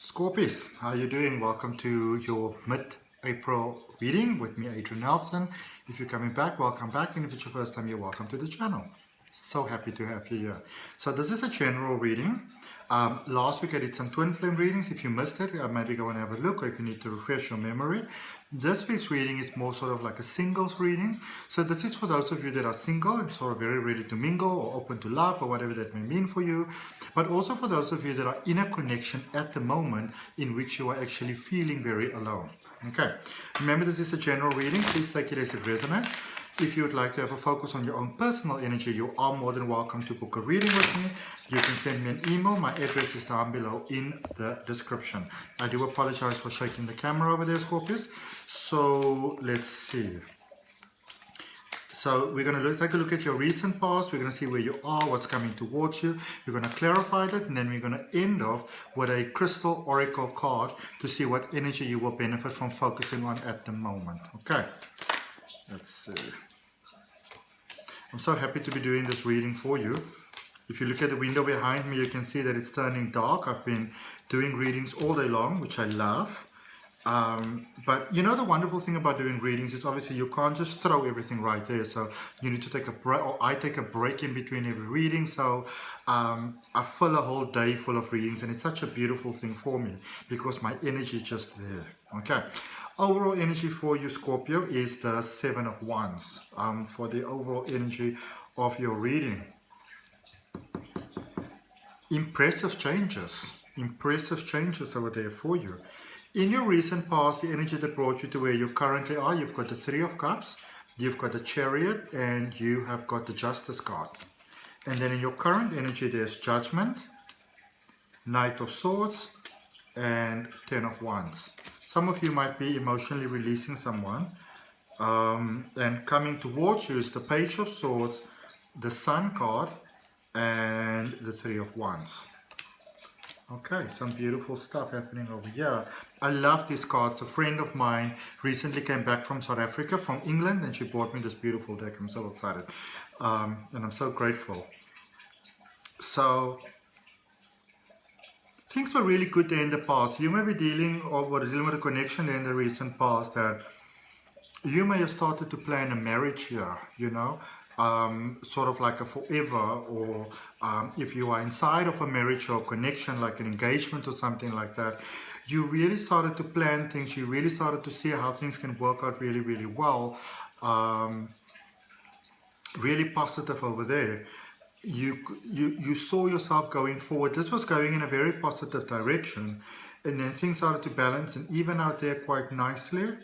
Scorpius, how are you doing? Welcome to your mid-April reading with me, Adrian H. If you're coming back, welcome back. And if it's your first time, you're welcome to the channel. So happy to have you here. So this is a general reading. Last week I did some twin flame readings. If you missed it, maybe go and have a look, or if you need to refresh your memory. This week's reading is more sort of like a singles reading. So this is for those of you that are single and sort of very ready to mingle or open to love or whatever that may mean for you. But also for those of you that are in a connection at the moment in which you are actually feeling very alone. Okay, remember this is a general reading. Please take it as it resonates. If you would like to have a focus on your own personal energy, you are more than welcome to book a reading with me. You can send me an email. My address is down below in the description. I do apologize for shaking the camera over there, Scorpius. So let's see. So we're going to take a look at your recent past. We're going to see where you are, what's coming towards you. We're going to clarify that, and then we're going to end off with a crystal oracle card to see what energy you will benefit from focusing on at the moment. Okay. Let's see. I'm so happy to be doing this reading for you. If you look at the window behind me, you can see that it's turning dark. I've been doing readings all day long, which I love. But you know, the wonderful thing about doing readings is obviously you can't just throw everything right there. So you need to take a break, or I take a break in between every reading. So I fill a whole day full of readings, and it's such a beautiful thing for me because my energy is just there. Okay. Overall energy for you, Scorpio, is the Seven of Wands for the overall energy of your reading. Impressive changes over there for you. In your recent past, the energy that brought you to where you currently are, you've got the Three of Cups, you've got the Chariot, and you have got the Justice card. And then in your current energy, there's Judgment, Knight of Swords, and Ten of Wands. Some of you might be emotionally releasing someone, and coming towards you is the Page of Swords, the Sun card, and the Three of Wands. Okay, some beautiful stuff happening over here. I love these cards. A friend of mine recently came back from South Africa, from England, and she bought me this beautiful deck. I'm so excited, and I'm so grateful. So things were really good there in the past. You may be dealing with a connection there in the recent past that you may have started to plan a marriage here, you know, sort of like a forever, or if you are inside of a marriage or connection, like an engagement or something like that, you really started to plan things. You really started to see how things can work out really, really well. Really positive over there. You saw yourself going forward. This was going in a very positive direction, and then things started to balance and even out there quite nicely.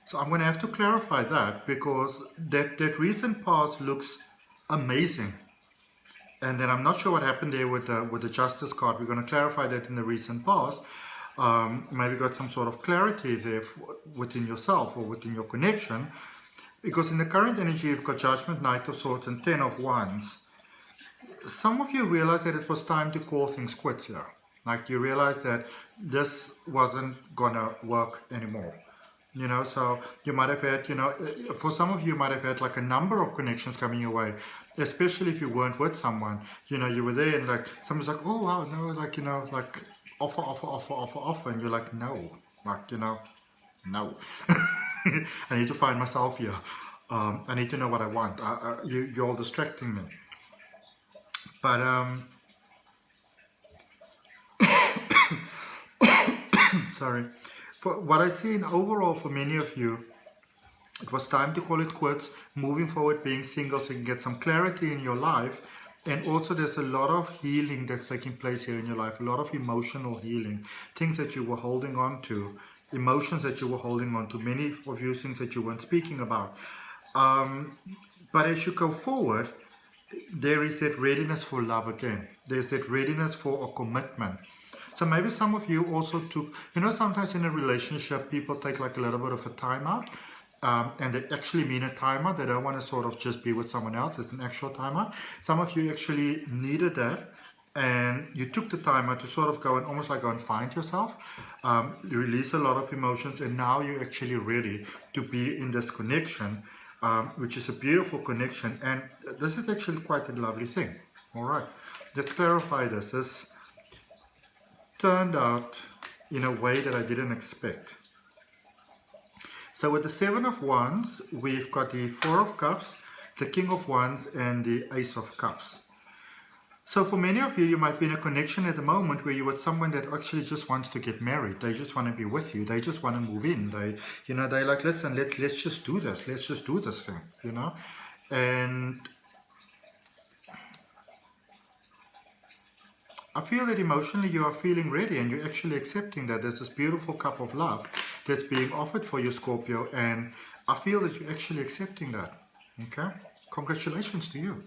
So I'm going to have to clarify that, because that recent past looks amazing, and then I'm not sure what happened there with the Justice card. We're going to clarify that in the recent past. Maybe got some sort of clarity there within yourself or within your connection. Because in the current energy, you've got Judgment, Knight of Swords, and Ten of Wands. Some of you realized that it was time to call things quits here. Like you realized that this wasn't gonna work anymore. You know, so you might have had, you know, for some of you might have had like a number of connections coming your way, especially if you weren't with someone. You know, you were there and like someone's like, oh wow, no, like, you know, like offer, and you're like, no, like, you know, no. I need to find myself here. I need to know what I want. You're all distracting me. But sorry. For what I see in overall for many of you, it was time to call it quits, moving forward, being single, so you can get some clarity in your life. And also there's a lot of healing that's taking place here in your life, a lot of emotional healing, things that you were holding on to, emotions that you were holding on to, many of you things that you weren't speaking about. But as you go forward, there is that readiness for love again. There's that readiness for a commitment. So maybe some of you also took, you know, sometimes in a relationship, people take like a little bit of a time out. And they actually mean a timeout. They don't want to sort of just be with someone else. It's an actual timeout. Some of you actually needed that, and you took the time out to sort of go and almost like go and find yourself. You release a lot of emotions, and now you're actually ready to be in this connection, which is a beautiful connection. And this is actually quite a lovely thing. All right, let's clarify this. turned out in a way that I didn't expect. So with the Seven of Wands, we've got the Four of Cups, the King of Wands, and the Ace of Cups. So for many of you, you might be in a connection at the moment where you're with someone that actually just wants to get married. They just want to be with you. They just want to move in. They're like, listen, let's just do this. Let's just do this thing, And I feel that emotionally you are feeling ready and you're actually accepting that there's this beautiful cup of love that's being offered for you, Scorpio. And I feel that you're actually accepting that. Okay? Congratulations to you.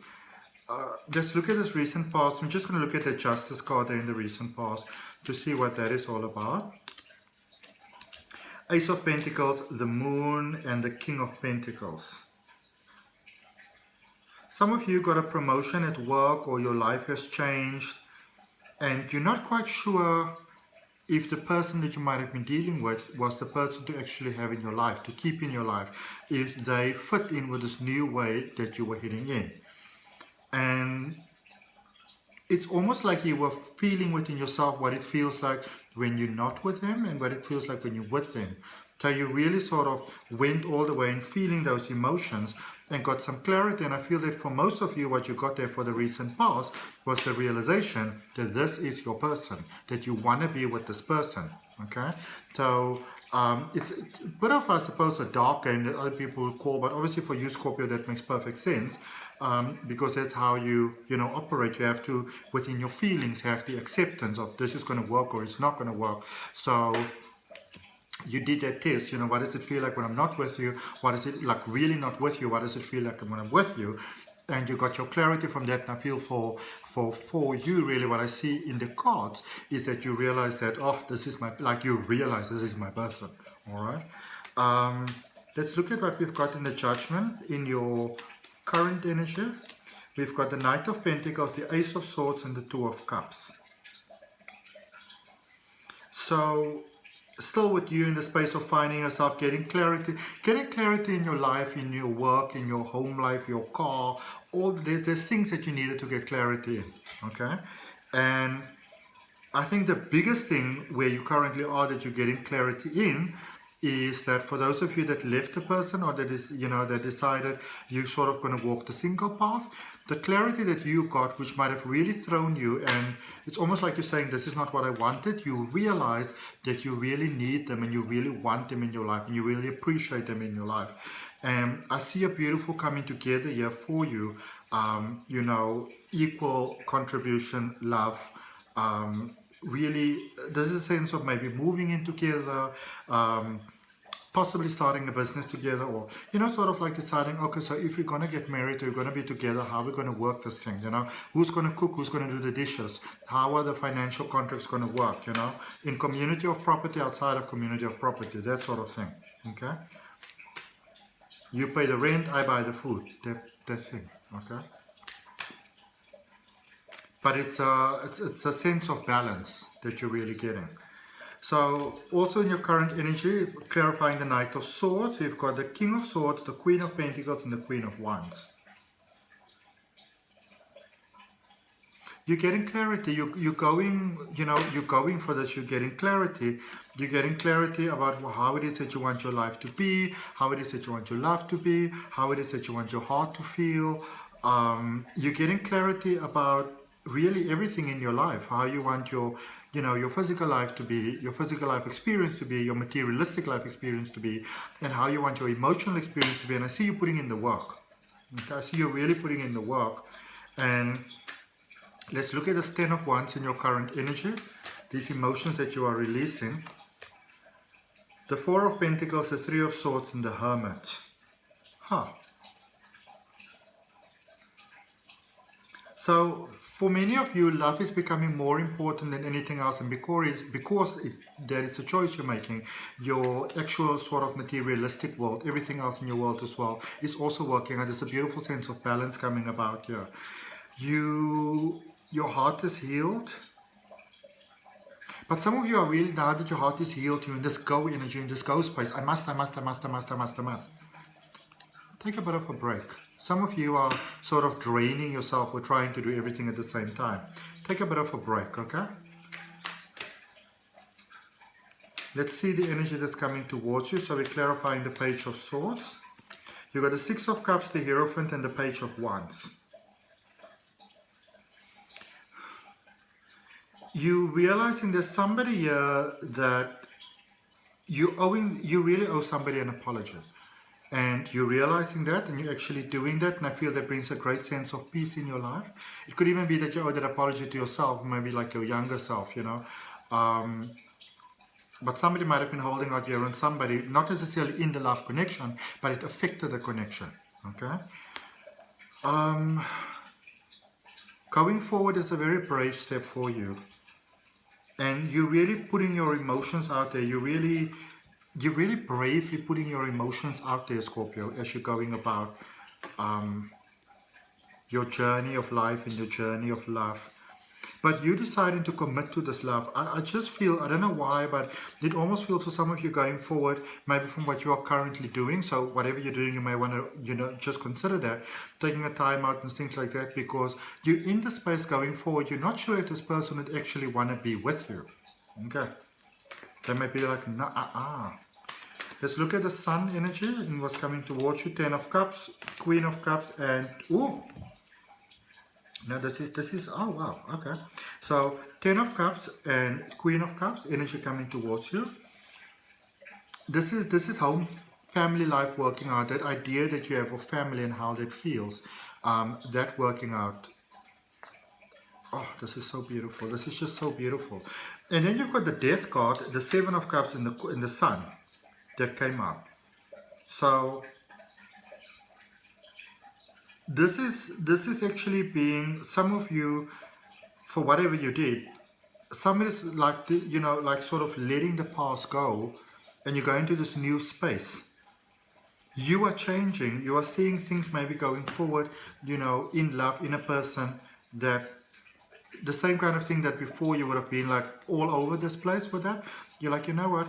Let's look at this recent past. I'm just going to look at the Justice card there in the recent past to see what that is all about. Ace of Pentacles, the Moon, and the King of Pentacles. Some of you got a promotion at work or your life has changed and you're not quite sure if the person that you might have been dealing with was the person to actually have in your life, to keep in your life, if they fit in with this new way that you were heading in. And it's almost like you were feeling within yourself what it feels like when you're not with them and what it feels like when you're with them. So you really sort of went all the way and feeling those emotions and got some clarity. And I feel that for most of you, what you got there for the recent past was the realization that this is your person, that you want to be with this person. Okay? So it's a bit of, I suppose, a dark game that other people would call, but obviously for you, Scorpio, that makes perfect sense. Because that's how you operate. You have to, within your feelings, have the acceptance of this is going to work or it's not going to work. So you did that test, what does it feel like when I'm not with you? What is it like really not with you? What does it feel like when I'm with you? And you got your clarity from that. And I feel for you, really, what I see in the cards is that you realize that, this is my, like you realize this is my person. All right. Let's look at what we've got in the Judgment in your current energy. We've got the Knight of Pentacles, the Ace of Swords, and the Two of Cups. So still with you in the space of finding yourself, getting clarity in your life, in your work, in your home life, your car, there's things that you needed to get clarity in. Okay? And I think the biggest thing where you currently are that you're getting clarity in is that for those of you that left the person or that is, that decided you're sort of going to walk the single path, the clarity that you got, which might have really thrown you, and it's almost like you're saying, this is not what I wanted, you realize that you really need them and you really want them in your life and you really appreciate them in your life. And I see a beautiful coming together here for you, equal contribution, love, really, there's a sense of maybe moving in together, possibly starting a business together, or sort of like deciding, okay, so if we're going to get married, we're going to be together, how are we going to work this thing, who's going to cook, who's going to do the dishes, how are the financial contracts going to work, in community of property, outside of community of property, that sort of thing. Okay, you pay the rent, I buy the food, that thing. Okay. But it's a sense of balance that you're really getting. So also in your current energy, clarifying the Knight of Swords, you've got the King of Swords, the Queen of Pentacles, and the Queen of Wands. You're getting clarity. You're going for this. You're getting clarity. You're getting clarity about how it is that you want your life to be, how it is that you want your love to be, how it is that you want your heart to feel. You're getting clarity about really everything in your life, how you want your physical life to be, your physical life experience to be, your materialistic life experience to be, and how you want your emotional experience to be. And I see you putting in the work. Okay? I see you really putting in the work. And let's look at the Ten of Wands in your current energy, these emotions that you are releasing. The Four of Pentacles, the Three of Swords, and the Hermit. So for many of you, love is becoming more important than anything else, and because that is a choice you're making, your actual sort of materialistic world, everything else in your world as well, is also working, and there's a beautiful sense of balance coming about here. Your heart is healed, but some of you are really, now that your heart is healed, you're in this go energy, in this go space. I must. Take a bit of a break. Some of you are sort of draining yourself or trying to do everything at the same time. Take a bit of a break, okay? Let's see the energy that's coming towards you. So we're clarifying the Page of Swords. You've got the Six of Cups, the Hierophant, and the Page of Wands. You realizing there's somebody here that you really owe somebody an apology. And you're realizing that, and you're actually doing that, and I feel that brings a great sense of peace in your life. It could even be that you owe that apology to yourself, maybe like your younger self, you know. But somebody might have been holding out here on somebody, not necessarily in the love connection, but it affected the connection, okay? Going forward is a very brave step for you. And you're really putting your emotions out there. You're really bravely putting your emotions out there, Scorpio, as you're going about your journey of life and your journey of love. But you deciding to commit to this love, I just feel, I don't know why, but it almost feels for some of you going forward, maybe from what you are currently doing. So whatever you're doing, you may want to, you know, just consider that, taking a time out and things like that, because you're in the space going forward. You're not sure if this person would actually want to be with you. Okay. They may be like, nah, Let's look at the Sun energy and what's coming towards you. 10 of Cups, Queen of Cups, and ooh. Now this is oh wow, okay. So 10 of Cups and Queen of Cups energy coming towards you. This is home, family life working out. That idea that you have of family and how that feels, that working out. Oh, this is so beautiful. This is just so beautiful. And then you've got the Death card, the 7 of Cups in the Sun that came up. So this is actually being, some of you, for whatever you did, somebody's like, you know, like sort of letting the past go, and you're going to this new space. You are changing. You are seeing things maybe going forward, you know, in love, in a person, that the same kind of thing that before you would have been like all over this place with that. You're like, you know what?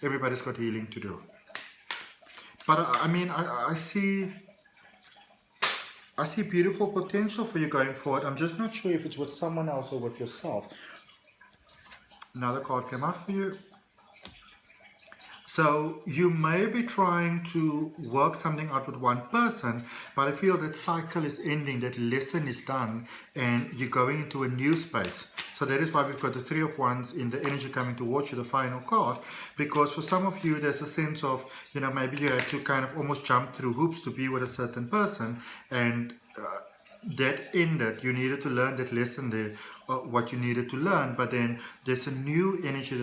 Everybody's got healing to do. But I mean, I see beautiful potential for you going forward. I'm just not sure if it's with someone else or with yourself. Another card came up for you. So you may be trying to work something out with one person, but I feel that cycle is ending, that lesson is done, and you're going into a new space. So that is why we've got the 3 of Wands in the energy coming towards you, the final card, because for some of you there's a sense of, you know, maybe you had to kind of almost jump through hoops to be with a certain person, and that ended. You needed to learn that lesson there, what you needed to learn, but then there's a new energy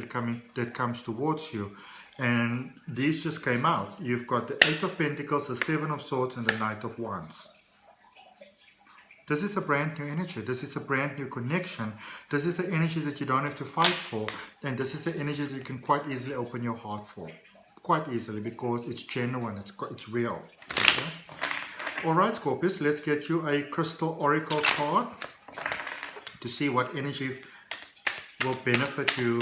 that comes towards you. And these just came out. You've got the 8 of Pentacles, the 7 of Swords, and the Knight of Wands. This is a brand new energy. This is a brand new connection. This is an energy that you don't have to fight for. And this is an energy that you can quite easily open your heart for. Quite easily, because it's genuine, it's real. Okay? Alright, Scorpius, let's get you a crystal oracle card to see what energy will benefit you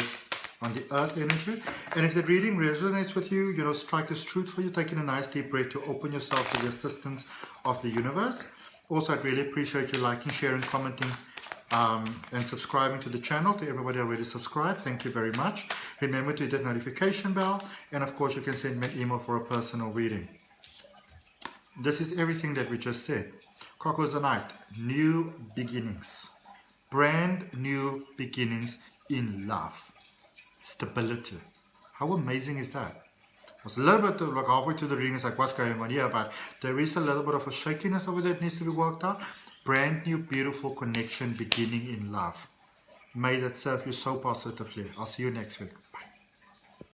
on the earth energy. And if the reading resonates with you, you know, strike as truth for you, taking a nice deep breath to open yourself to the assistance of the universe. Also, I'd really appreciate you liking, sharing, commenting, and subscribing to the channel. To everybody already subscribed, thank you very much. Remember to hit that notification bell, and of course you can send me an email for a personal reading. This is everything that we just said. Cockles the Night, new beginnings. Brand new beginnings in love. Stability. How amazing is that? It was a little bit of, like halfway through the reading, it's like, what's going on here? But there is a little bit of a shakiness over there that needs to be worked out. Brand new, beautiful connection beginning in love. May that serve you so positively. I'll see you next week. Bye.